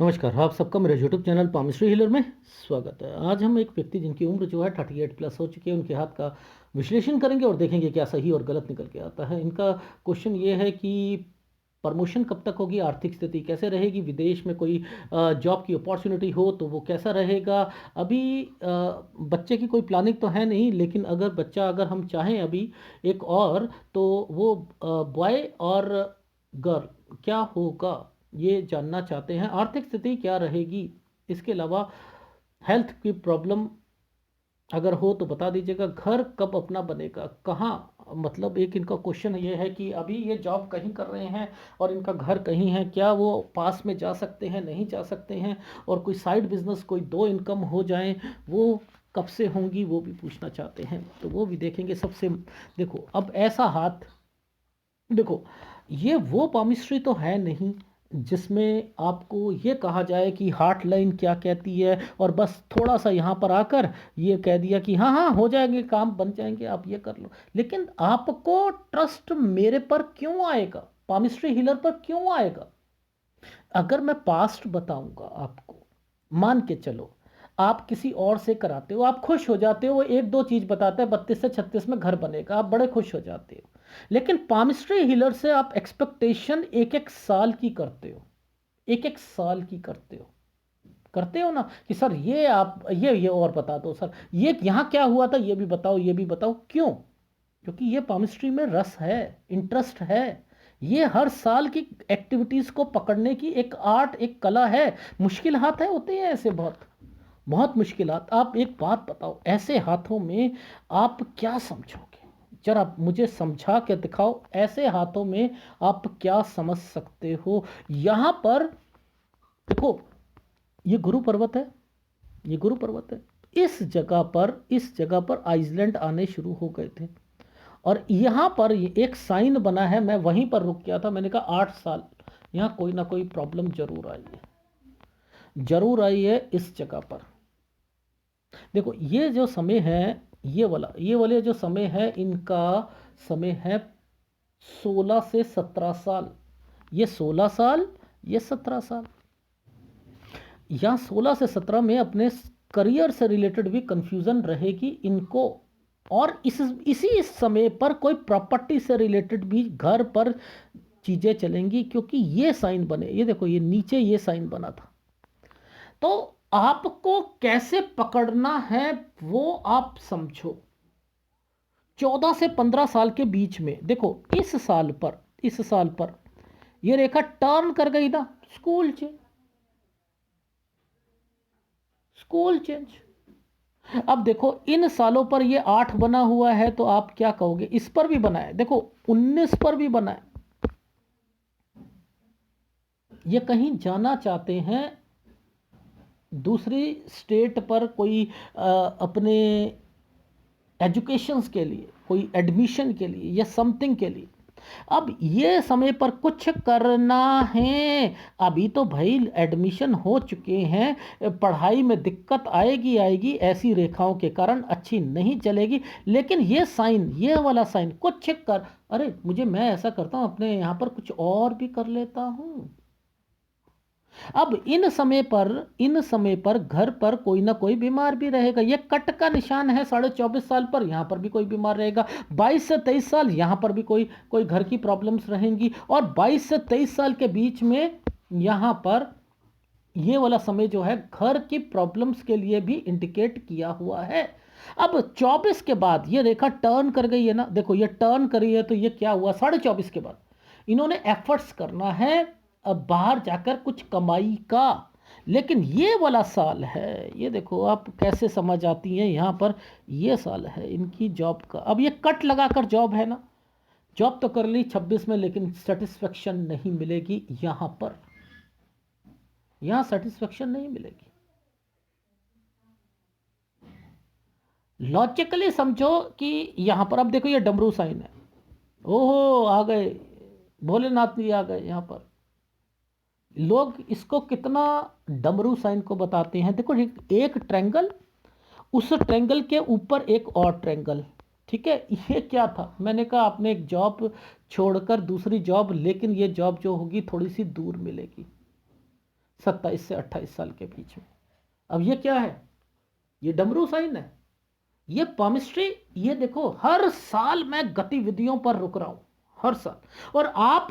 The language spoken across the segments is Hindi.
नमस्कार, आप सबका मेरे यूट्यूब चैनल पामिस्ट्री हीलर में स्वागत है। आज हम एक व्यक्ति जिनकी उम्र जो है 38 प्लस हो चुकी है, उनके हाथ का विश्लेषण करेंगे और देखेंगे क्या सही और गलत निकल के आता है। इनका क्वेश्चन ये है कि प्रमोशन कब तक होगी, आर्थिक स्थिति कैसे रहेगी, विदेश में कोई जॉब की अपॉर्चुनिटी हो तो वो कैसा रहेगा। अभी बच्चे की कोई प्लानिंग तो है नहीं, लेकिन अगर हम चाहें अभी एक और, तो वो बॉय और गर्ल क्या होगा ये जानना चाहते हैं। आर्थिक स्थिति क्या रहेगी, इसके अलावा हेल्थ की प्रॉब्लम अगर हो तो बता दीजिएगा। घर कब अपना बनेगा, कहाँ, मतलब एक इनका क्वेश्चन ये है कि अभी ये जॉब कहीं कर रहे हैं और इनका घर कहीं है, क्या वो पास में जा सकते हैं, नहीं जा सकते हैं। और कोई साइड बिजनेस, कोई दो इनकम हो जाए, वो कब से होंगी वो भी पूछना चाहते हैं, तो वो भी देखेंगे। सबसे देखो, अब ऐसा हाथ देखो, ये वो पामिस्ट्री तो है नहीं जिसमें आपको ये कहा जाए कि हार्ट लाइन क्या कहती है और बस थोड़ा सा यहाँ पर आकर ये कह दिया कि हाँ हाँ हो जाएंगे, काम बन जाएंगे, आप ये कर लो। लेकिन आपको ट्रस्ट मेरे पर क्यों आएगा, पामिस्ट्री हीलर पर क्यों आएगा? अगर मैं पास्ट बताऊंगा आपको, मान के चलो आप किसी और से कराते हो, आप खुश हो जाते हो, वो एक दो चीज बताता है, 32 से 36 में घर बनेगा, आप बड़े खुश हो जाते हो। लेकिन पामिस्ट्री हीलर से आप एक्सपेक्टेशन एक एक साल की करते हो, एक एक साल की करते हो ना, कि सर ये आप ये और बता दो, सर ये यहाँ क्या हुआ था, ये भी बताओ, ये भी बताओ। क्यों? क्योंकि ये पामिस्ट्री में रस है, इंटरेस्ट है। ये हर साल की एक्टिविटीज को पकड़ने की एक आर्ट, एक कला है। मुश्किल हाथ है, होते हैं ऐसे बहुत बहुत मुश्किल हाथ। आप एक बात बताओ, ऐसे हाथों में आप क्या समझोगे? जरा मुझे समझा के दिखाओ, ऐसे हाथों में आप क्या समझ सकते हो? यहां पर देखो, ये गुरु पर्वत है, ये गुरु पर्वत है। इस जगह पर आइसलैंड आने शुरू हो गए थे, और यहां पर एक साइन बना है। मैं वहीं पर रुक गया था, मैंने कहा 8 साल यहां कोई ना कोई प्रॉब्लम जरूर आई है, जरूर आई है इस जगह पर। देखो, ये जो समय है, ये वाले जो समय है, इनका समय है 16 से 17 साल। ये 16 साल, ये 17 साल। यहाँ 16 से 17 में अपने करियर से रिलेटेड भी कंफ्यूजन रहेगी इनको। और इसी समय पर कोई प्रॉपर्टी से रिलेटेड भी घर पर चीजें चलेंगी, क्योंकि ये साइन बने, ये देखो, ये नीचे ये साइन बना था। तो आपको कैसे पकड़ना है वो आप समझो। 14 से 15 साल के बीच में देखो, इस साल पर ये रेखा टर्न कर गई ना, स्कूल चेंज, स्कूल चेंज। अब देखो, इन सालों पर ये 8 बना हुआ है, तो आप क्या कहोगे? इस पर भी बना है, देखो 19 पर भी बना है। ये कहीं जाना चाहते हैं दूसरी स्टेट पर, कोई अपने एजुकेशंस के लिए, कोई एडमिशन के लिए या समथिंग के लिए। अब ये समय पर कुछ करना है। अभी तो भाई एडमिशन हो चुके हैं, पढ़ाई में दिक्कत आएगी आएगी, ऐसी रेखाओं के कारण अच्छी नहीं चलेगी। लेकिन ये साइन, ये वाला साइन, कुछ कर, अरे मुझे, मैं ऐसा करता हूं अपने यहां पर कुछ और भी कर लेता हूं। अब इन समय पर घर पर कोई ना कोई बीमार भी रहेगा। ये कट का निशान है 24.5 साल पर, यहां पर भी कोई बीमार रहेगा। 22 से 23 साल यहां पर भी कोई कोई घर की प्रॉब्लम्स रहेंगी। और 22 से 23 साल के बीच में यहां पर ये वाला समय जो है घर की प्रॉब्लम्स के लिए भी इंडिकेट किया हुआ है। अब 24 के बाद ये रेखा टर्न कर गई है ना, देखो ये टर्न करी है, तो ये क्या हुआ? 24.5 के बाद इन्होंने एफर्ट्स करना है अब बाहर जाकर कुछ कमाई का। लेकिन ये वाला साल है, ये देखो आप कैसे समझ आती हैं यहां पर। ये साल है इनकी जॉब का। अब ये कट लगाकर जॉब है ना, जॉब तो कर ली 26 में, लेकिन सेटिस्फेक्शन नहीं मिलेगी यहां पर, यहां सेटिस्फेक्शन नहीं मिलेगी। लॉजिकली समझो कि यहां पर, अब देखो ये डमरू साइन है। ओहो, आ गए भोलेनाथ जी, आ गए यहां पर। लोग इसको कितना डमरू साइन को बताते हैं। देखो, एक ट्रैंगल, उस ट्रैंगल के ऊपर एक और ट्रैंगल, ठीक है। ये क्या था? मैंने कहा आपने एक जॉब छोड़कर दूसरी जॉब, लेकिन ये जॉब जो होगी थोड़ी सी दूर मिलेगी, 27 से 28 साल के बीच में। अब ये क्या है? ये डमरू साइन है, ये पामिस्ट्री। ये देखो हर साल मैं गतिविधियों पर रुक रहा हूं, हर साल। और आप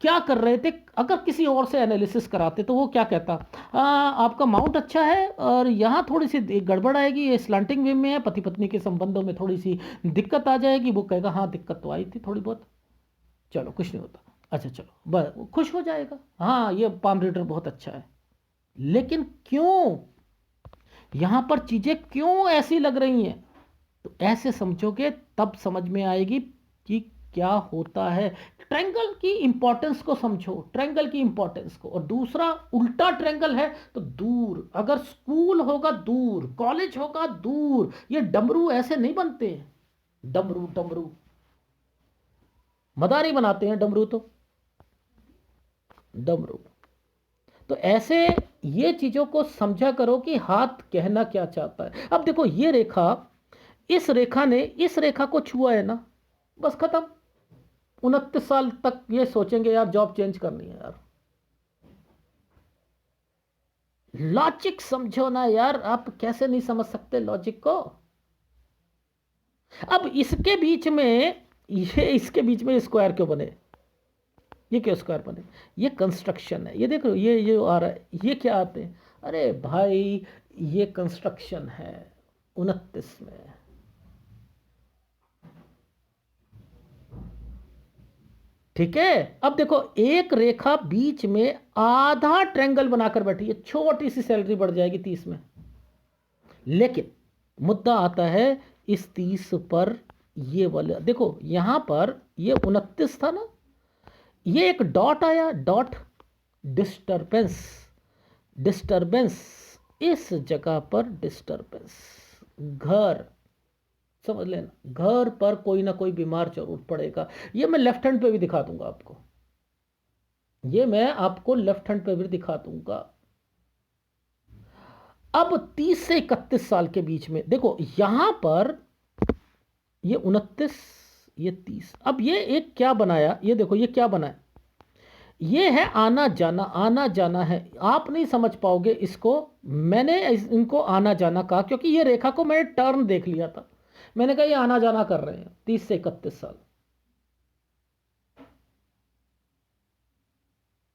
क्या कर रहे थे? अगर किसी और से एनालिसिस कराते तो वो क्या कहता, आपका माउंट अच्छा है और यहाँ थोड़ी सी गड़बड़ आएगी, ये स्लांटिंग वे में है, पति पत्नी के संबंधों में थोड़ी सी दिक्कत आ जाएगी। वो कहेगा हाँ दिक्कत तो आई थी थोड़ी बहुत, चलो कुछ नहीं होता, अच्छा चलो बस, वो खुश हो जाएगा, हाँ ये पाम रीडर बहुत अच्छा है। लेकिन क्यों यहां पर चीजें क्यों ऐसी लग रही हैं? तो ऐसे समझोगे तब समझ में आएगी कि क्या होता है। ट्रायंगल की इंपॉर्टेंस को समझो, ट्रायंगल की इंपॉर्टेंस को। और दूसरा उल्टा ट्रायंगल है तो दूर, अगर स्कूल होगा दूर, कॉलेज होगा दूर। ये डमरू ऐसे नहीं बनते हैं, डमरू डमरू मदारी बनाते हैं डमरू, तो डमरू। तो ऐसे ये चीजों को समझा करो कि हाथ कहना क्या चाहता है। अब देखो ये रेखा, इस रेखा ने इस रेखा को छुआ है ना, बस खत्म। 29 साल तक ये सोचेंगे यार जॉब चेंज करनी है यार। लॉजिक समझो ना यार, आप कैसे नहीं समझ सकते लॉजिक को? अब इसके बीच में इसके बीच में स्क्वायर क्यों बने? ये क्यों स्क्वायर बने? ये कंस्ट्रक्शन है, ये देख लो, ये आ रहा है, ये क्या आते हैं? अरे भाई ये कंस्ट्रक्शन है 29 में। ठीक है, अब देखो एक रेखा बीच में आधा ट्रायंगल बनाकर बैठी है, छोटी सी सैलरी बढ़ जाएगी 30 में। लेकिन मुद्दा आता है इस 30 पर, ये वाला देखो यहां पर ये 29 था ना, ये एक डॉट आया, डॉट डिस्टरबेंस, डिस्टरबेंस इस जगह पर डिस्टरबेंस, घर, समझ लेना घर पर कोई ना कोई बीमार जरूर पड़ेगा। ये मैं लेफ्ट हैंड पे भी दिखा दूंगा आपको, ये मैं आपको लेफ्ट हैंड पे भी दिखा दूंगा। अब 30 से 31 साल के बीच में देखो यहां पर ये 29, ये 30। अब ये एक क्या बनाया, ये देखो ये क्या बनाया, ये है आना जाना, आना जाना है। आप नहीं समझ पाओगे इसको, मैंने इनको आना जाना कहा क्योंकि ये रेखा को मैंने टर्न देख लिया था। मैंने कहा ये आना जाना कर रहे हैं 30 से 31 साल,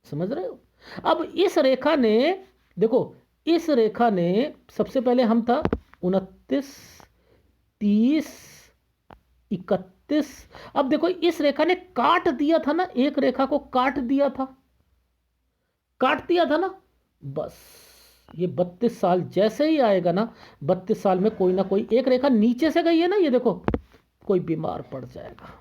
समझ रहे हो? अब इस रेखा ने देखो, इस रेखा ने सबसे पहले हम था 29, 30, 31। अब देखो इस रेखा ने काट दिया था ना, एक रेखा को काट दिया था, काट दिया था ना, बस ये 32 साल जैसे ही आएगा ना, 32 साल में कोई ना कोई एक रेखा नीचे से गई है ना, ये देखो कोई बीमार पड़ जाएगा,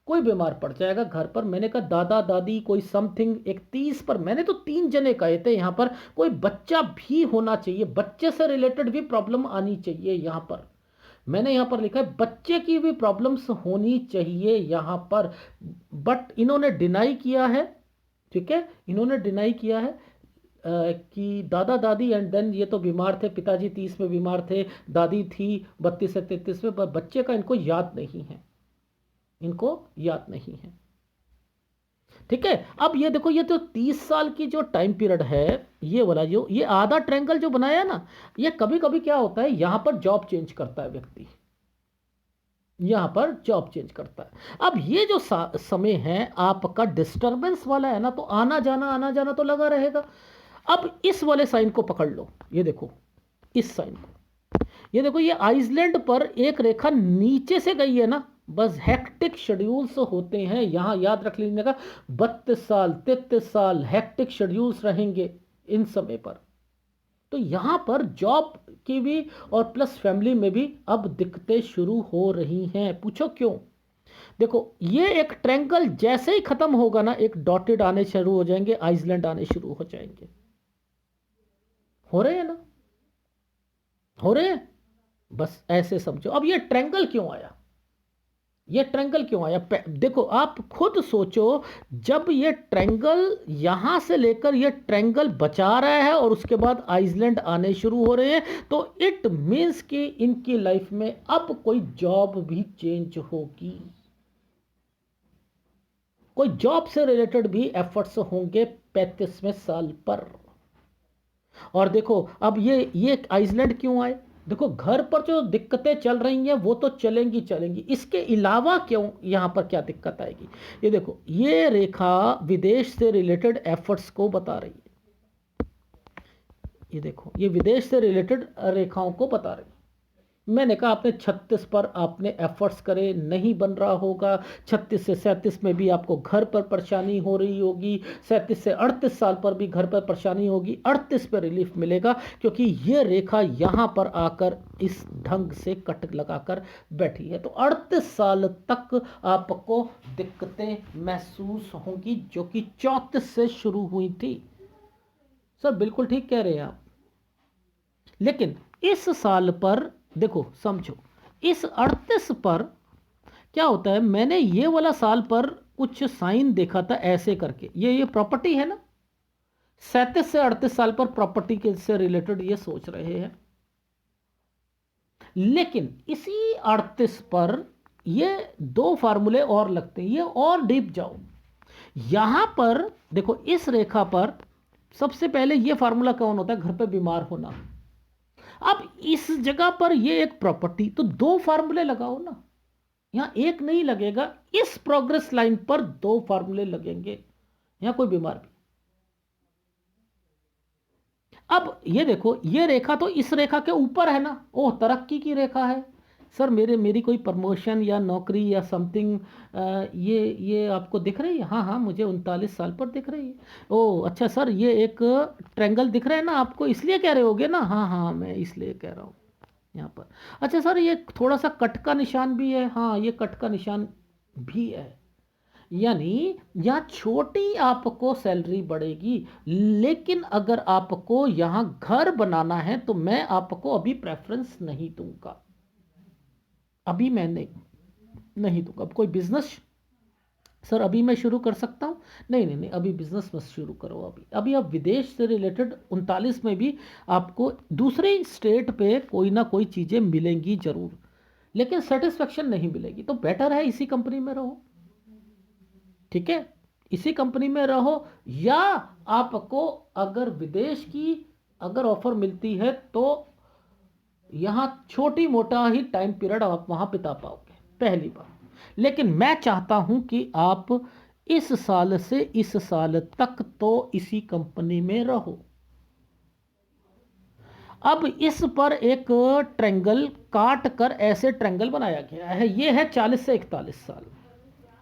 कोई बीमार पड़ जाएगा घर पर। मैंने कहा दादा दादी कोई समथिंग, 31 पर मैंने तो 3 जने कहे थे यहां पर कोई बच्चा भी होना चाहिए, बच्चे से रिलेटेड भी प्रॉब्लम आनी चाहिए यहां पर। मैंने यहां पर लिखा है बच्चे की भी प्रॉब्लम्स होनी चाहिए यहां पर, बट इन्होंने डिनाई किया है। ठीक है, इन्होंने डिनाई किया है कि दादा दादी एंड देन ये तो बीमार थे, पिताजी 30 में बीमार थे, दादी थी 32 से 33 में, पर बच्चे का इनको याद नहीं है, इनको याद नहीं है। ठीक है, अब ये देखो ये तो 30 साल की जो टाइम पीरियड है, ये वाला जो ये आधा ट्रायंगल जो बनाया ना, ये कभी कभी क्या होता है यहां पर जॉब चेंज करता है व्यक्ति, यहां पर जॉब चेंज करता है। अब ये जो समय है आपका डिस्टरबेंस वाला है ना, तो आना जाना तो लगा रहेगा। अब इस वाले साइन को पकड़ लो, ये देखो इस साइन को, ये देखो ये आइसलैंड पर एक रेखा नीचे से गई है ना, बस हेक्टिक शेड्यूल्स होते हैं यहां, याद रख लीजिए का 32 साल 33 साल हेक्टिक शेड्यूल्स रहेंगे इन समय पर। तो यहां पर जॉब की भी और प्लस फैमिली में भी अब दिक्कतें शुरू हो रही हैं। पूछो क्यों? देखो ये एक ट्रायंगल जैसे ही खत्म होगा ना, एक डॉटेड आने शुरू हो जाएंगे, आइसलैंड आने शुरू हो जाएंगे। हो रहे हैं ना, हो रहे हैं, बस ऐसे समझो। अब ये ट्रायंगल क्यों आया, ये ट्रायंगल क्यों आया? देखो आप खुद सोचो, जब ये ट्रायंगल यहां से लेकर ये ट्रायंगल बचा रहा है और उसके बाद आइसलैंड आने शुरू हो रहे हैं, तो इट मींस कि इनकी लाइफ में अब कोई जॉब भी चेंज होगी, कोई जॉब से रिलेटेड भी एफर्ट्स होंगे 35वें साल पर। और देखो अब ये आइसलैंड क्यों आए? देखो घर पर जो दिक्कतें चल रही हैं वो तो चलेंगी चलेंगी, इसके अलावा क्यों यहाँ पर क्या दिक्कत आएगी? ये देखो, ये रेखा विदेश से रिलेटेड एफर्ट्स को बता रही है। ये देखो, ये विदेश से रिलेटेड रेखाओं को बता रही है। मैंने कहा आपने 36 पर आपने एफर्ट्स करे, नहीं बन रहा होगा। 36 से 37 में भी आपको घर पर परेशानी हो रही होगी, 37 से 38 साल पर भी घर पर परेशानी होगी, 38 पर रिलीफ मिलेगा, क्योंकि ये रेखा यहाँ पर आकर इस ढंग से कट लगाकर बैठी है। तो 38 साल तक आपको दिक्कतें महसूस होंगी, जो कि 34 से शुरू हुई थी। सर बिल्कुल ठीक कह रहे हैं आप। लेकिन इस साल पर देखो, समझो, इस 38 पर क्या होता है, मैंने ये वाला साल पर कुछ साइन देखा था ऐसे करके, ये प्रॉपर्टी है ना, 37 से 38 साल पर प्रॉपर्टी के से रिलेटेड ये सोच रहे हैं। लेकिन इसी 38 पर ये दो फार्मूले और लगते हैं, ये और डीप जाओ। यहां पर देखो, इस रेखा पर सबसे पहले ये फार्मूला कौन होता है? घर पे बीमार होना। अब इस जगह पर ये एक प्रॉपर्टी, तो दो फार्मूले लगाओ ना, यहां एक नहीं लगेगा, इस प्रोग्रेस लाइन पर दो फार्मूले लगेंगे, यहां कोई बीमार भी। अब ये देखो, ये रेखा तो इस रेखा के ऊपर है ना, ओह तरक्की की रेखा है। सर मेरी कोई प्रमोशन या नौकरी या समथिंग, ये आपको दिख रही है? हाँ हाँ, मुझे 39 साल पर दिख रही है। ओह अच्छा सर, ये एक ट्रायंगल दिख रहा है ना आपको, इसलिए कह रहे होगे ना? हाँ हाँ, मैं इसलिए कह रहा हूँ यहाँ पर। अच्छा सर, ये थोड़ा सा कट का निशान भी है? हाँ, ये कट का निशान भी है। यानी यहाँ छोटी आपको सैलरी बढ़ेगी, लेकिन अगर आपको यहाँ घर बनाना है तो मैं आपको अभी प्रेफरेंस नहीं दूंगा, अभी मैं नहीं दूंगा। अब कोई बिजनेस, सर अभी मैं शुरू कर सकता हूँ? नहीं नहीं नहीं, अभी बिजनेस मत शुरू करो। अभी आप विदेश से रिलेटेड 39 में भी आपको दूसरी स्टेट पे कोई ना कोई चीज़ें मिलेंगी जरूर, लेकिन सेटिस्फेक्शन नहीं मिलेगी। तो बेटर है इसी कंपनी में रहो, ठीक है, इसी कंपनी में रहो। या आपको अगर विदेश की अगर ऑफर मिलती है तो यहाँ छोटी मोटा ही टाइम पीरियड आप वहाँ बिता पाओगे, पहली बार। लेकिन मैं चाहता हूँ कि आप इस साल से इस साल तक तो इसी कंपनी में रहो। अब इस पर एक ट्रायंगल काट कर ऐसे ट्रायंगल बनाया गया है, ये है 40 से 41 साल,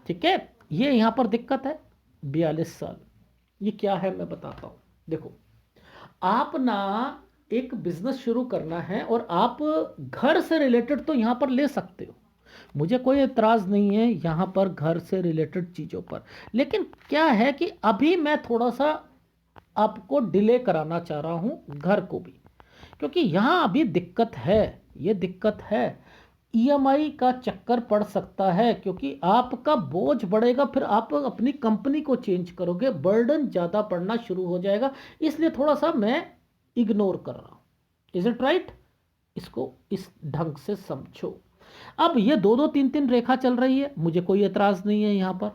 ठीक है। ये यहां पर दिक्कत है 42 साल। ये क्या है मैं बताता हूं। देखो, आप ना एक बिजनेस शुरू करना है और आप घर से रिलेटेड तो यहां पर ले सकते हो, मुझे कोई एतराज नहीं है यहां पर घर से रिलेटेड चीजों पर। लेकिन क्या है कि अभी मैं थोड़ा सा आपको डिले कराना चाह रहा हूं घर को भी, क्योंकि यहां अभी दिक्कत है, ये दिक्कत है। ईएमआई का चक्कर पड़ सकता है, क्योंकि आपका बोझ बढ़ेगा, फिर आप अपनी कंपनी को चेंज करोगे, बर्डन ज़्यादा पड़ना शुरू हो जाएगा। इसलिए थोड़ा सा मैं इग्नोर कर रहा हूँ। Is it right? इसको इस ढंग से समझो। अब ये दो दो तीन तीन रेखा चल रही है, मुझे कोई एतराज़ नहीं है। यहाँ पर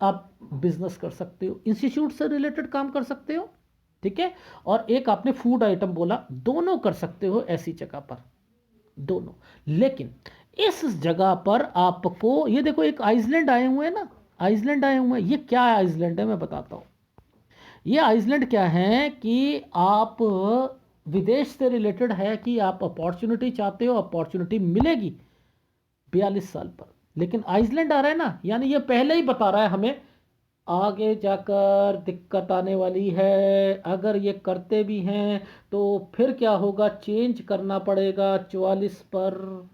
आप बिजनेस कर सकते हो, इंस्टीट्यूट से रिलेटेड काम कर सकते हो, ठीक है। और एक आपने फूड आइटम बोला, दोनों कर सकते हो ऐसी जगह पर, दोनों। लेकिन इस जगह पर आपको ये देखो, एक आइसलैंड आए हुए हैं ना, आइसलैंड आए हुए हैं। ये क्या आइसलैंड है मैं बताता हूं। ये आइसलैंड क्या है कि आप विदेश से रिलेटेड है कि आप अपॉर्चुनिटी चाहते हो, अपॉर्चुनिटी मिलेगी 42 साल पर। लेकिन आइसलैंड आ रहा है ना, यानी ये पहले ही बता रहा है हमें आगे जाकर दिक्कत आने वाली है। अगर ये करते भी हैं तो फिर क्या होगा, चेंज करना पड़ेगा 44 पर।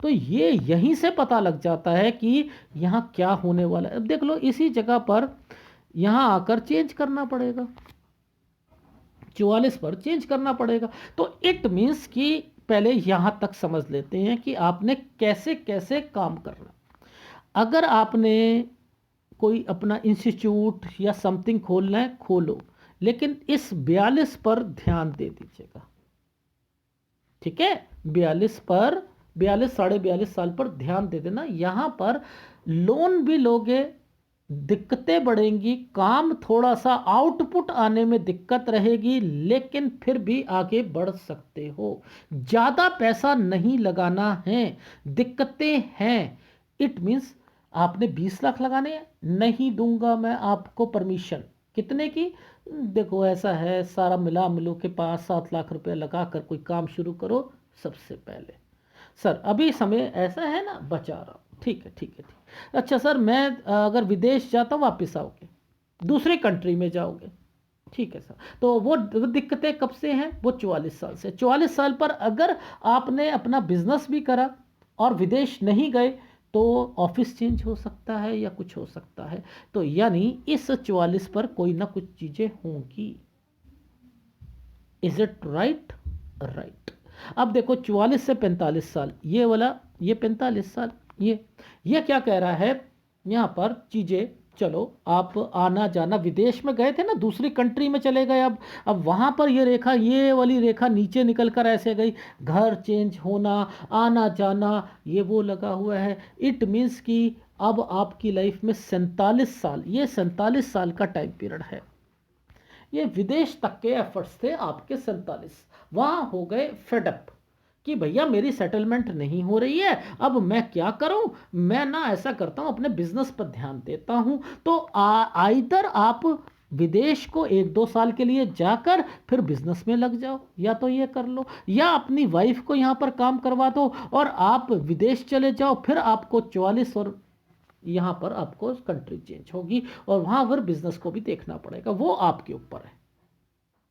तो ये यहीं से पता लग जाता है कि यहाँ क्या होने वाला है। अब देख लो, इसी जगह पर यहाँ आकर चेंज करना पड़ेगा, 44 पर चेंज करना पड़ेगा। तो इट मीन्स कि पहले यहाँ तक समझ लेते हैं कि आपने कैसे कैसे काम करना। अगर आपने कोई अपना इंस्टीट्यूट या समथिंग खोलना है, खोलो, लेकिन इस 42 पर ध्यान दे दीजिएगा, ठीक है। 42 पर, 42 साढ़े 42 साल पर ध्यान दे देना। यहां पर लोन भी लोगे, दिक्कतें बढ़ेंगी, काम थोड़ा सा आउटपुट आने में दिक्कत रहेगी, लेकिन फिर भी आगे बढ़ सकते हो। ज़्यादा पैसा नहीं लगाना है, दिक्कतें हैं। इट मीन्स आपने 20 लाख लगाने हैं, नहीं दूंगा मैं आपको परमिशन। कितने की? देखो ऐसा है, सारा मिला मिलू के 5-7 लाख रुपए लगा कर कोई काम शुरू करो सबसे पहले। सर अभी समय ऐसा है ना, बचा रहा हूँ। ठीक है ठीक है ठीक है। अच्छा सर, मैं अगर विदेश जाता हूँ, वापस आओगे, दूसरे कंट्री में जाओगे, ठीक है सर। तो वो दिक्कतें कब से हैं? वो 44 साल से। 44 साल पर अगर आपने अपना बिजनेस भी करा और विदेश नहीं गए, तो ऑफिस चेंज हो सकता है या कुछ हो सकता है। तो यानी इस 44 पर कोई ना कुछ चीजें होंगी। Is it right? राइट। अब देखो 44 से 45 साल, ये वाला, ये 45 साल, ये क्या कह रहा है यहाँ पर चीजें। चलो आप आना जाना, विदेश में गए थे ना, दूसरी कंट्री में चले गए, अब वहां पर ये रेखा, ये वाली रेखा नीचे निकल कर ऐसे गई, घर चेंज होना, आना जाना, ये वो लगा हुआ है। इट मीन्स कि अब आपकी लाइफ में 47 साल, ये 47 साल का टाइम पीरियड है। ये विदेश तक के एफर्ट्स थे आपके 47, वहां हो गए फेडअप कि भैया मेरी सेटलमेंट नहीं हो रही है, अब मैं क्या करूं। मैं ना ऐसा करता हूं, अपने बिजनेस पर ध्यान देता हूं। तो आइदर आप विदेश को 1-2 साल के लिए जाकर फिर बिजनेस में लग जाओ, या तो ये कर लो, या अपनी वाइफ को यहां पर काम करवा दो और आप विदेश चले जाओ। फिर आपको 44 और यहाँ पर आपको कंट्री चेंज होगी और वहां पर बिजनेस को भी देखना पड़ेगा, वो आपके ऊपर है।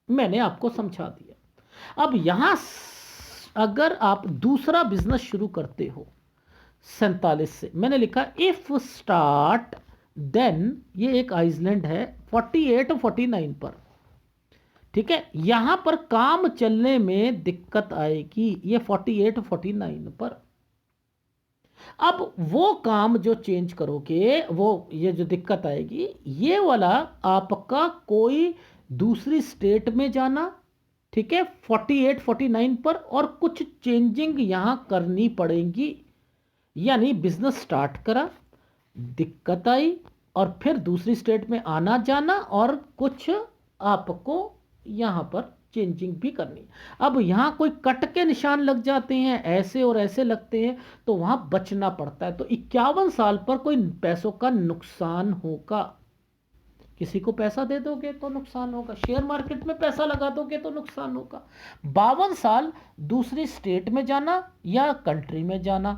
मैंने आपको समझा दिया। अब यहां अगर आप दूसरा बिजनेस शुरू करते हो 47 से, मैंने लिखा इफ स्टार्ट देन, ये एक आइसलैंड है 48 49 पर, ठीक है। यहां पर काम चलने में दिक्कत आएगी, ये 48 49 पर। अब वो काम जो चेंज करोगे, वो ये जो दिक्कत आएगी, ये वाला आपका कोई दूसरी स्टेट में जाना, ठीक है, 48 49 पर, और कुछ चेंजिंग यहां करनी पड़ेगी। यानी बिजनेस स्टार्ट करा, दिक्कत आई, और फिर दूसरी स्टेट में आना जाना, और कुछ आपको यहां पर चेंजिंग भी करनी। अब यहां कोई कट के निशान लग जाते हैं, ऐसे और ऐसे लगते हैं, तो वहां बचना पड़ता है। तो 51 साल पर कोई पैसों का नुकसान होगा। किसी को पैसा दे दोगे तो नुकसान होगा, शेयर मार्केट में पैसा लगा दोगे तो नुकसान होगा। 52 साल दूसरी स्टेट में जाना या कंट्री में जाना,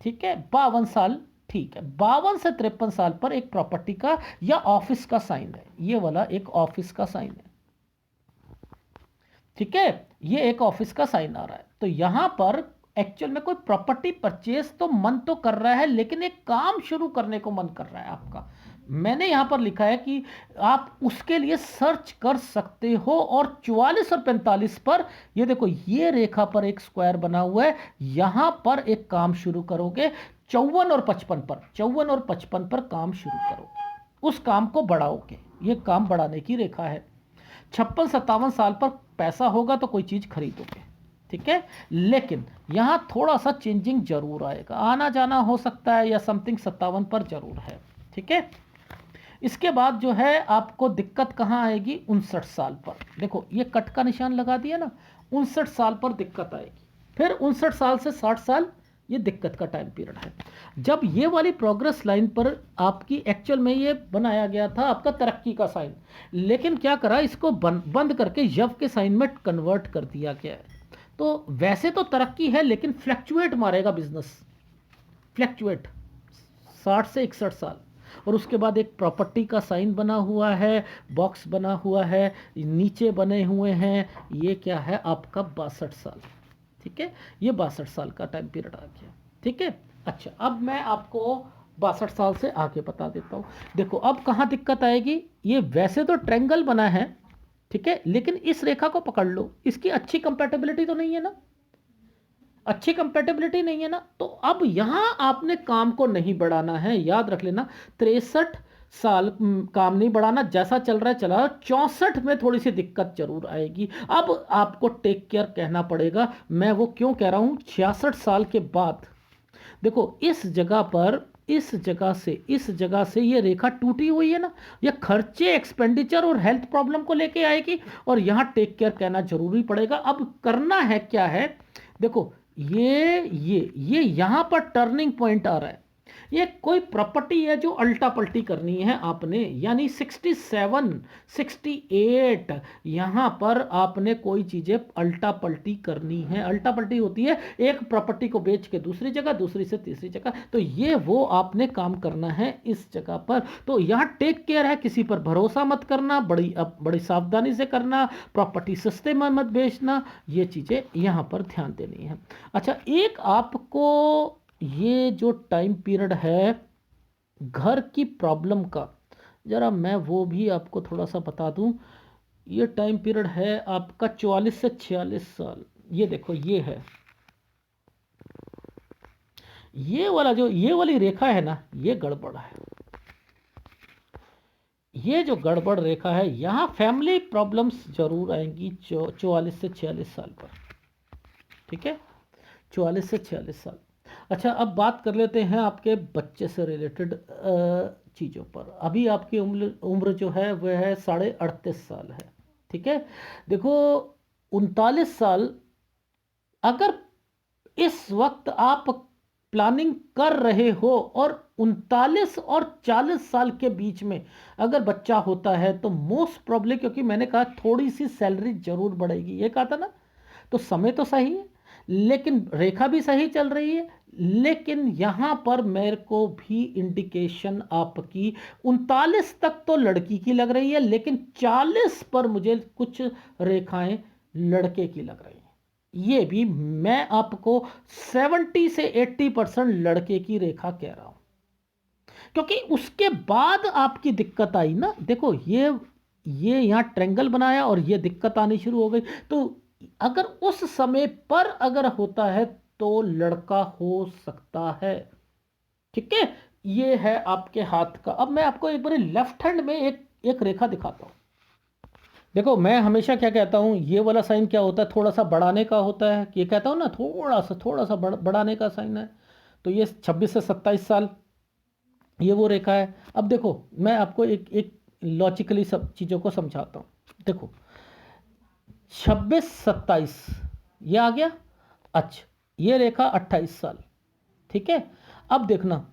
ठीक है, 52 साल, ठीक है। 52 से 53 साल पर एक प्रॉपर्टी का या ऑफिस का साइन है, ये वाला एक ऑफिस का साइन है, ठीक है, ये एक ऑफिस का साइन आ रहा है। तो यहां पर एक्चुअल में कोई प्रॉपर्टी परचेस तो मन तो कर रहा है, लेकिन एक काम शुरू करने को मन कर रहा है आपका। मैंने यहां पर लिखा है कि आप उसके लिए सर्च कर सकते हो। और 44 और 45 पर, ये देखो, ये रेखा पर एक स्क्वायर बना हुआ है, यहां पर एक काम शुरू करोगे। 54 और 55 पर, 54 और 55 पर काम शुरू करोगे, उस काम को बढ़ाओगे, ये काम बढ़ाने की रेखा है। 56-57 साल पर पैसा होगा तो कोई चीज खरीदोगे, ठीक है। लेकिन यहां थोड़ा सा चेंजिंग जरूर आएगा, आना जाना हो सकता है या समथिंग 57 पर जरूर है, ठीक है। इसके बाद जो है आपको दिक्कत कहां आएगी? 59 साल पर। देखो ये कट का निशान लगा दिया ना, 59 साल पर दिक्कत आएगी। फिर 59 साल से 60 साल, ये दिक्कत का टाइम पीरियड है। जब ये वाली प्रोग्रेस लाइन पर आपकी एक्चुअल में ये बनाया गया था आपका तरक्की का साइन, लेकिन क्या करा, इसको बंद करके यव के साइन में कन्वर्ट कर दिया गया है। तो वैसे तो तरक्की है, लेकिन फ्लैक्चुएट मारेगा बिजनेस, फ्लैक्चुएट 60 से 61 साल। और उसके बाद एक प्रॉपर्टी का साइन बना हुआ है, बॉक्स बना हुआ है, नीचे बने हुए हैं, ये क्या है आपका 62 साल, ठीक है। ये 62 साल का टाइम पीरियड आ गया, ठीक है। अच्छा, अब मैं आपको 62 साल से आगे बता देता हूँ। देखो अब कहाँ दिक्कत आएगी, ये वैसे तो ट्रायंगल बना है, ठीक है, लेकिन इस रेखा को पकड़ लो, इसकी अच्छी कंपैटिबिलिटी तो नहीं है ना, अच्छी कंपैटिबिलिटी नहीं है ना। तो अब यहां आपने काम को नहीं बढ़ाना है, याद रख लेना। 63 साल काम नहीं बढ़ाना, जैसा चल रहा है चला। 64 में थोड़ी सी दिक्कत जरूर आएगी। अब आपको टेक केयर कहना पड़ेगा। मैं वो क्यों कह रहा हूं, 66 साल के बाद देखो इस जगह पर इस जगह से ये रेखा टूटी हुई है ना, ये खर्चे, एक्सपेंडिचर और हेल्थ प्रॉब्लम को लेके आएगी, और यहाँ टेक केयर कहना जरूरी पड़ेगा। अब करना है क्या है, देखो ये यहाँ पर टर्निंग पॉइंट आ रहा है। ये कोई प्रॉपर्टी है जो अल्टा पल्टी करनी है आपने, यानी 67, 68 यहाँ पर आपने कोई चीजें अल्टा पल्टी करनी है। अल्टा पल्टी होती है एक प्रॉपर्टी को बेच के दूसरी जगह, दूसरी से तीसरी जगह, तो ये वो आपने काम करना है इस जगह पर। तो यहाँ टेक केयर है, किसी पर भरोसा मत करना, बड़ी सावधानी से करना, प्रॉपर्टी सस्ते में मत बेचना, ये चीजें यहाँ पर ध्यान देनी है। अच्छा, एक आपको ये जो टाइम पीरियड है घर की प्रॉब्लम का, जरा मैं वो भी आपको थोड़ा सा बता दूं। ये टाइम पीरियड है आपका 44 से 46 साल। ये देखो, ये है, ये वाला जो ये वाली रेखा है ना, ये गड़बड़ है। ये जो गड़बड़ रेखा है, यहां फैमिली प्रॉब्लम्स जरूर आएंगी 44 से 46 साल पर। ठीक है, 44 से 46 साल। अच्छा, अब बात कर लेते हैं आपके बच्चे से रिलेटेड चीज़ों पर। अभी आपकी उम्र जो है वह है 38.5 साल है। ठीक है, देखो 39 साल, अगर इस वक्त आप प्लानिंग कर रहे हो और 39 और 40 साल के बीच में अगर बच्चा होता है, तो मोस्ट प्रॉब्ली, क्योंकि मैंने कहा थोड़ी सी सैलरी जरूर बढ़ेगी, ये कहा था ना, तो समय तो सही है, लेकिन रेखा भी सही चल रही है, लेकिन यहां पर मेरे को भी इंडिकेशन आपकी 39 तक तो लड़की की लग रही है, लेकिन 40 पर मुझे कुछ रेखाएं लड़के की लग रही हैं। ये भी मैं आपको 70 से 80% लड़के की रेखा कह रहा हूं, क्योंकि उसके बाद आपकी दिक्कत आई ना। देखो, ये यहां ट्रेंगल बनाया और ये दिक्कत आनी शुरू हो गई। तो अगर उस समय पर अगर होता है तो लड़का हो सकता है। ठीक है, ये है आपके हाथ का। अब मैं आपको एक बार लेफ्ट हैंड में एक रेखा दिखाता हूं। देखो, मैं हमेशा क्या कहता हूं, ये वाला साइन क्या होता है, थोड़ा सा बढ़ाने का होता है। ये कहता हूं ना, थोड़ा सा बढ़ाने का साइन है। तो ये 26 से 27 साल, ये वो रेखा है। अब देखो, मैं आपको एक लॉजिकली सब चीज़ों को समझाता हूँ। देखो, 26, 27 ये आ गया। अच्छा, ये रेखा 28 साल। ठीक है, अब देखना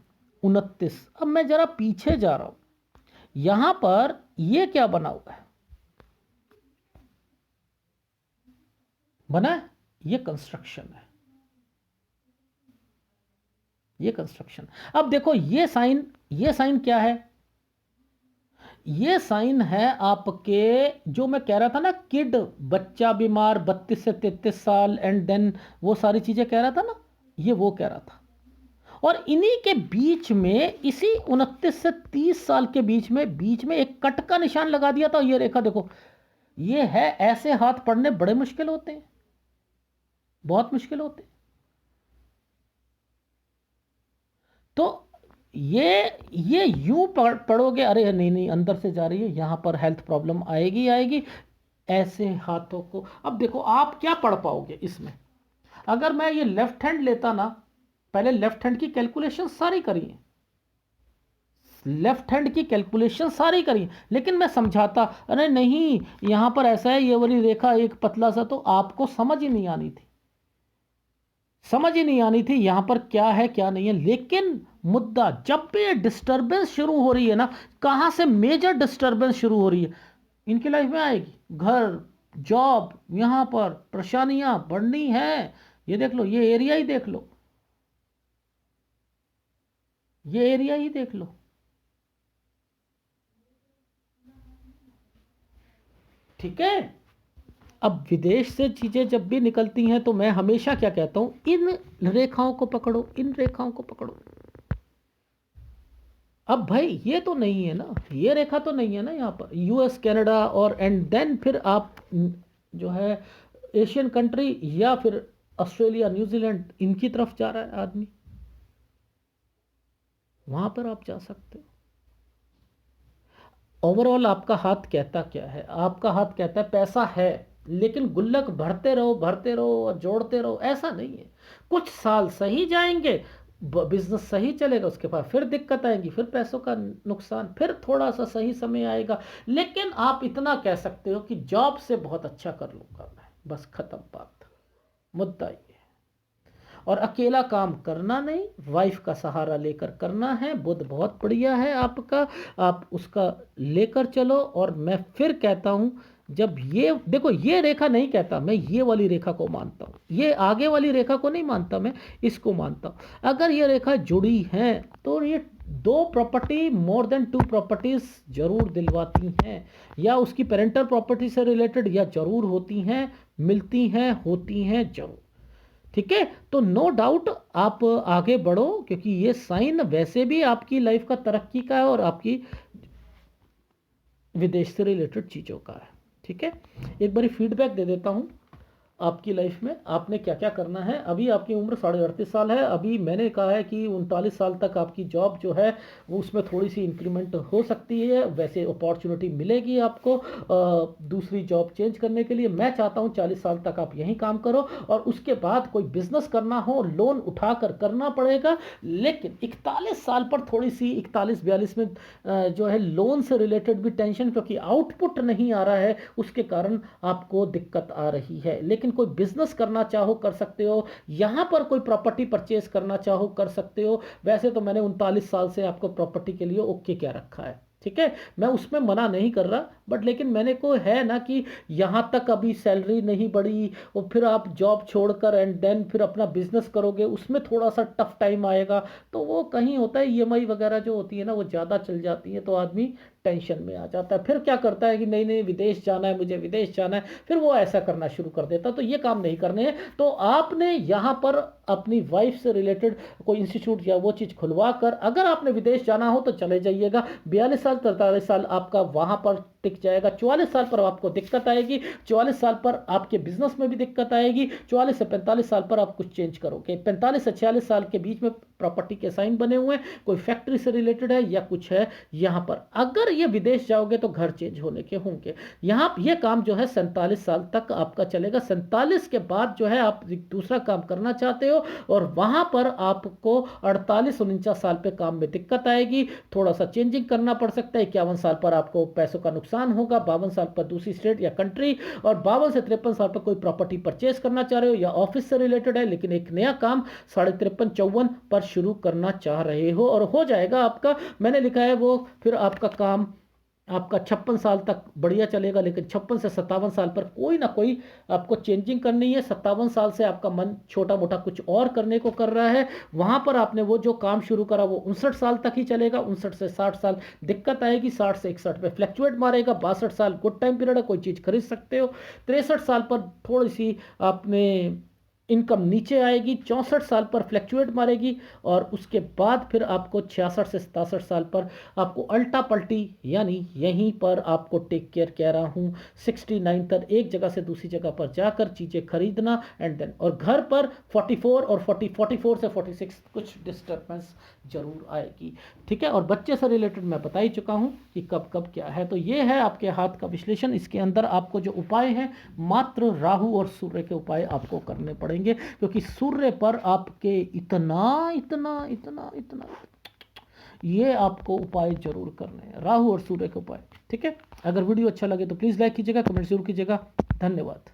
29। अब मैं जरा पीछे जा रहा हूं, यहां पर ये क्या बना हुआ है, बना है, ये कंस्ट्रक्शन है, ये कंस्ट्रक्शन। अब देखो, ये साइन क्या है, ये साइन है आपके, जो मैं कह रहा था ना, किड, बच्चा बीमार, 32 से 33 साल, एंड देन वो सारी चीजें कह रहा था ना, ये वो कह रहा था। और इन्हीं के बीच में, इसी 29 से 30 साल के बीच में एक कट का निशान लगा दिया था। ये रेखा देखो, ये है, ऐसे हाथ पढ़ने बड़े मुश्किल होते हैं, बहुत मुश्किल होते हैं। तो ये यूं पढ़ोगे, अरे नहीं नहीं, अंदर से जा रही है, यहां पर हेल्थ प्रॉब्लम आएगी आएगी, ऐसे हाथों को। अब देखो, आप क्या पढ़ पाओगे इसमें। अगर मैं ये लेफ्ट हैंड लेता ना, पहले लेफ्ट हैंड की कैलकुलेशन सारी करी है, लेफ्ट हैंड की कैलकुलेशन सारी करी, लेकिन मैं समझाता, अरे नहीं यहां पर ऐसा है, ये वाली रेखा एक पतला सा, तो आपको समझ ही नहीं आनी थी, समझ ही नहीं आनी थी यहां पर क्या है क्या नहीं है। लेकिन मुद्दा, जब भी डिस्टरबेंस शुरू हो रही है ना, कहां से मेजर डिस्टरबेंस शुरू हो रही है, इनकी लाइफ में आएगी। घर, जॉब, यहां पर परेशानियां बढ़नी है। ये देख लो, ये एरिया ही देख लो, ये एरिया ही देख लो। ठीक है, अब विदेश से चीजें जब भी निकलती हैं, तो मैं हमेशा क्या कहता हूं, इन रेखाओं को पकड़ो, इन रेखाओं को पकड़ो। अब भाई, ये तो नहीं है ना, ये रेखा तो नहीं है ना यहाँ पर, यूएस, कनाडा, और एंड देन फिर आप जो है एशियन कंट्री, या फिर ऑस्ट्रेलिया, न्यूजीलैंड, इनकी तरफ जा रहा है आदमी, वहां पर आप जा सकते हो। ओवरऑल आपका हाथ कहता क्या है, आपका हाथ कहता है पैसा है, लेकिन गुल्लक भरते रहो भरते रहो और जोड़ते रहो, ऐसा नहीं है। कुछ साल सही जाएंगे, बिजनेस सही चलेगा, उसके बाद फिर दिक्कत आएगी, फिर पैसों का नुकसान, फिर थोड़ा सा सही समय आएगा। लेकिन आप इतना कह सकते हो कि जॉब से बहुत अच्छा कर लूँगा मैं, बस ख़त्म बात। मुद्दा ये है। और अकेला काम करना नहीं, वाइफ का सहारा लेकर करना है। बुध बहुत बढ़िया है आपका, आप उसका लेकर चलो। और मैं फिर कहता हूँ, जब ये देखो, ये रेखा नहीं कहता मैं, ये वाली रेखा को मानता हूँ, ये आगे वाली रेखा को नहीं मानता मैं, इसको मानता हूँ। अगर ये रेखा जुड़ी है तो ये 2 प्रॉपर्टी, मोर देन 2 प्रॉपर्टीज जरूर दिलवाती हैं, या उसकी पेरेंटल प्रॉपर्टी से रिलेटेड या जरूर होती हैं, मिलती हैं, होती हैं जरूर। ठीक है, तो नो डाउट आप आगे बढ़ो, क्योंकि ये साइन वैसे भी आपकी लाइफ का तरक्की का है और आपकी विदेश से रिलेटेड चीज़ों का है। ठीक है, एक बारी फीडबैक दे देता हूँ आपकी लाइफ में आपने क्या क्या करना है। अभी आपकी उम्र 38.5 साल है। अभी मैंने कहा है कि 39 साल तक आपकी जॉब जो है वो उसमें थोड़ी सी इंक्रीमेंट हो सकती है, वैसे अपॉर्चुनिटी मिलेगी आपको दूसरी जॉब चेंज करने के लिए। मैं चाहता हूँ 40 साल तक आप यहीं काम करो, और उसके बाद कोई बिजनेस करना हो लोन उठाकर करना पड़ेगा। लेकिन 41 साल पर थोड़ी सी 41-42 में जो है लोन से रिलेटेड भी टेंशन, क्योंकि आउटपुट नहीं आ रहा है, उसके कारण आपको दिक्कत आ रही है। लेकिन कोई बिजनेस करना चाहो कर सकते हो, यहां पर कोई प्रॉपर्टी परचेज करना चाहो कर सकते हो। वैसे तो मैंने 39 साल से आपको प्रॉपर्टी के लिए ओके क्या रखा है, ठीक है, मैं उसमें मना नहीं कर रहा, बट लेकिन मैंने को है ना कि यहां तक अभी सैलरी नहीं बढ़ी, और फिर आप जॉब छोड़कर एंड देन फिर अपना बिजनेस करोगे, उसमें थोड़ा सा टफ टाइम आएगा। तो वो कहीं होता है ईएमआई वगैरह जो होती है ना, वो ज़्यादा चल जाती है, तो आदमी टेंशन में आ जाता है। फिर क्या करता है कि नहीं नहीं विदेश जाना है, मुझे विदेश जाना है, फिर वो ऐसा करना शुरू कर देता। तो ये काम नहीं करने हैं। तो आपने यहाँ पर अपनी वाइफ से रिलेटेड कोई इंस्टीट्यूट या वो चीज़ खुलवा कर, अगर आपने विदेश जाना हो तो चले जाइएगा। 42 साल 43 साल आपका वहाँ पर टिक जाएगा। 44 साल पर आपको दिक्कत आएगी, 44 साल पर आपके बिजनेस में भी दिक्कत आएगी, 44 से 45 साल पर आप कुछ चेंज करोगे। 45 से 46 साल के बीच में प्रॉपर्टी के साइन बने हुए हैं, कोई फैक्ट्री से रिलेटेड है या कुछ है यहाँ पर। अगर ये विदेश जाओगे तो घर चेंज होने के होंगे। यहाँ ये काम जो है 47 साल तक आपका चलेगा। 47 के बाद जो है आप दूसरा काम करना चाहते हो, और वहां पर आपको 48-49 साल पे काम में दिक्कत आएगी, थोड़ा सा चेंजिंग करना पड़ सकता है। 51 साल पर आपको पैसों का नुकसान होगा, 52 साल पर दूसरी स्टेट या कंट्री, और 52 से 53 साल पर कोई प्रॉपर्टी परचेज करना चाह रहे हो या ऑफिस से रिलेटेड है, लेकिन एक नया काम 53-54 पर शुरू करना चाह रहे हो, और हो जाएगा आपका। मैंने लिखा है वो फिर आपका काम आपका 56 साल तक बढ़िया चलेगा, लेकिन 56 से 57 साल पर कोई ना कोई आपको चेंजिंग करनी है। 57 साल से आपका मन छोटा मोटा कुछ और करने को कर रहा है, वहां पर आपने वो जो काम शुरू करा वो 59 साल तक ही चलेगा। 59 से 60 साल दिक्कत आएगी, 60 से 61 पे फ्लैक्चुएट मारेगा। 62 साल गुड टाइम पीरियड है, कोई चीज़ खरीद सकते हो। 63 साल पर थोड़ी सी आपने इनकम नीचे आएगी। 64 साल पर फ्लैक्चुएट मारेगी, और उसके बाद फिर आपको 66 से 67 साल पर आपको अल्टा पल्टी, यानी यहीं पर आपको टेक केयर कह रहा हूँ 69 तक एक जगह से दूसरी जगह पर जाकर चीज़ें खरीदना एंड देन, और घर पर 44 और 44 से 46 कुछ डिस्टर्बेंस जरूर आएगी। ठीक है, और बच्चे से रिलेटेड मैं बता ही चुका हूँ कि कब कब क्या है। तो ये है आपके हाथ का विश्लेषण। इसके अंदर आपको जो उपाय हैं, मात्र राहु और सूर्य के उपाय आपको करने पड़ेंगे, क्योंकि सूर्य पर आपके इतना इतना इतना इतना ये आपको उपाय जरूर करने हैं, राहु और सूर्य के उपाय। ठीक है, अगर वीडियो अच्छा लगे तो प्लीज़ लाइक कीजिएगा, कमेंट जरूर कीजिएगा। धन्यवाद।